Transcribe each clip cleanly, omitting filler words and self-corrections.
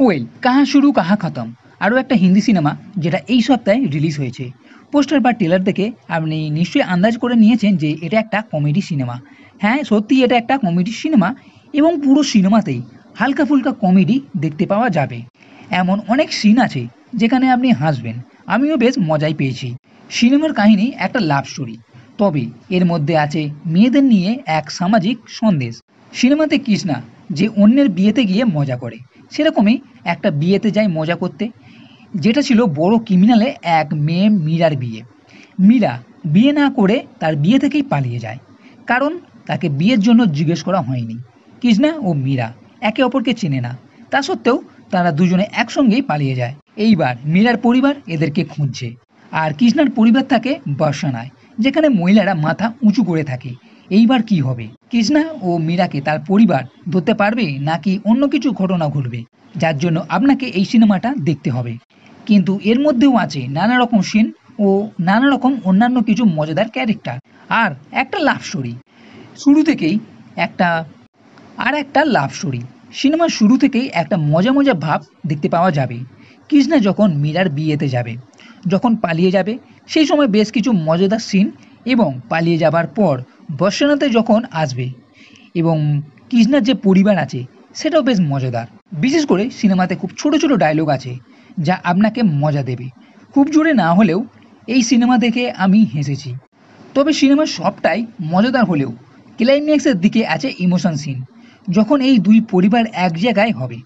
Well কাহা শুরু কাহা খতম আরও একটা হিন্দি সিনেমা যেটা এই সপ্তাহে রিলিজ হয়েছে। পোস্টার বা ট্রেলার দেখে আপনি নিশ্চয়ই আন্দাজ করে নিয়েছেন যে এটা একটা কমেডি সিনেমা। হ্যাঁ, সত্যি এটা একটা কমেডি সিনেমা এবং পুরো সিনেমাতেই হালকা ফুলকা কমেডি দেখতে পাওয়া যাবে। এমন অনেক সিন আছে যেখানে আপনি হাসবেন। আমিও বেশ মজাই পেয়েছি। সিনেমার কাহিনী একটা লাভ স্টোরি, তবে এর মধ্যে আছে মেয়েদের নিয়ে এক সামাজিক সন্দেশ। সিনেমাতে কৃষ্ণা যে অন্যের বিয়েতে গিয়ে মজা করে, সেরকমই একটা বিয়েতে যায় মজা করতে, যেটা ছিল বড় ক্রিমিনালে এক মেয়ে মীরার বিয়ে। মীরা বিয়ে না করে তার বিয়ে থেকেই পালিয়ে যায়, কারণ তাকে বিয়ের জন্য জিজ্ঞেস করা হয়নি। কৃষ্ণা ও মীরা একে অপরকে চেনে না, তা সত্ত্বেও তারা দুজনে একসঙ্গেই পালিয়ে যায়। এইবার মীরার পরিবার এদেরকে খুঁজছে, আর কৃষ্ণার পরিবার থাকে বর্ষানায়, যেখানে মহিলারা মাথা উঁচু করে থাকে। এইবার কি হবে? কৃষ্ণা ও মীরাকে তার পরিবার ধরতে পারবে নাকি অন্য কিছু ঘটনা ঘটবে, যার জন্য আপনাকে এই সিনেমাটা দেখতে হবে। কিন্তু এর মধ্যেও আছে নানা রকম সিন ও নানা রকম অন্যান্য কিছু মজাদার ক্যারেক্টার আর একটা লাভ স্টোরি। শুরু থেকেই একটা একটা লাভ স্টোরি। সিনেমার শুরু থেকেই একটা মজা মজা ভাব দেখতে পাওয়া যাবে। কৃষ্ণা যখন মীরার বিয়েতে যাবে, যখন পালিয়ে যাবে, সেই সময় বেশ কিছু মজাদার সিন, এবং পালিয়ে যাবার পর বর্ষানাতে যখন আসবে এবং কৃষ্ণার যে পরিবার আছে সেটাও বেশ মজাদার। বিশেষ করে সিনেমাতে খুব ছোট ছোট ডায়লগ আছে যা আপনাকে মজা দেবে। খুব জোরে না হলেও এই সিনেমা দেখে আমি হেসেছি। তবে সিনেমার সবটাই মজাদার হলেও ক্লাইম্যাক্সের দিকে আছে ইমোশন সিন। যখন এই দুই পরিবার এক জায়গায় হবে,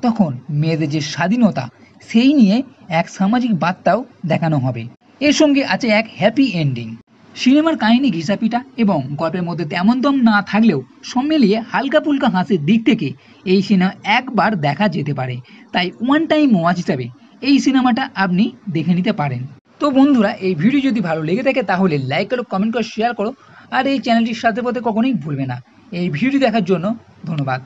তখন মেয়েদের যে স্বাধীনতা সেই নিয়ে এক সামাজিক বার্তাও দেখানো হবে। এর সঙ্গে আছে এক হ্যাপি এন্ডিং। সিনেমার কাহিনী ঘিসাপিটা এবং গল্পের মধ্যে তেমন দম না থাকলেও সব মিলিয়ে হালকা ফুলকা হাসির দিক থেকে এই সিনেমা একবার দেখা যেতে পারে। তাই ওয়ান টাইম ওয়াচ হিসাবে এই সিনেমাটা আপনি দেখে নিতে পারেন। তো বন্ধুরা, এই ভিডিও যদি ভালো লেগে থাকে তাহলে লাইক করো, কমেন্ট করো, শেয়ার করো, আর এই চ্যানেলটির সাথে পথে কখনোই ভুলবে না। এই ভিডিওটি দেখার জন্য ধন্যবাদ।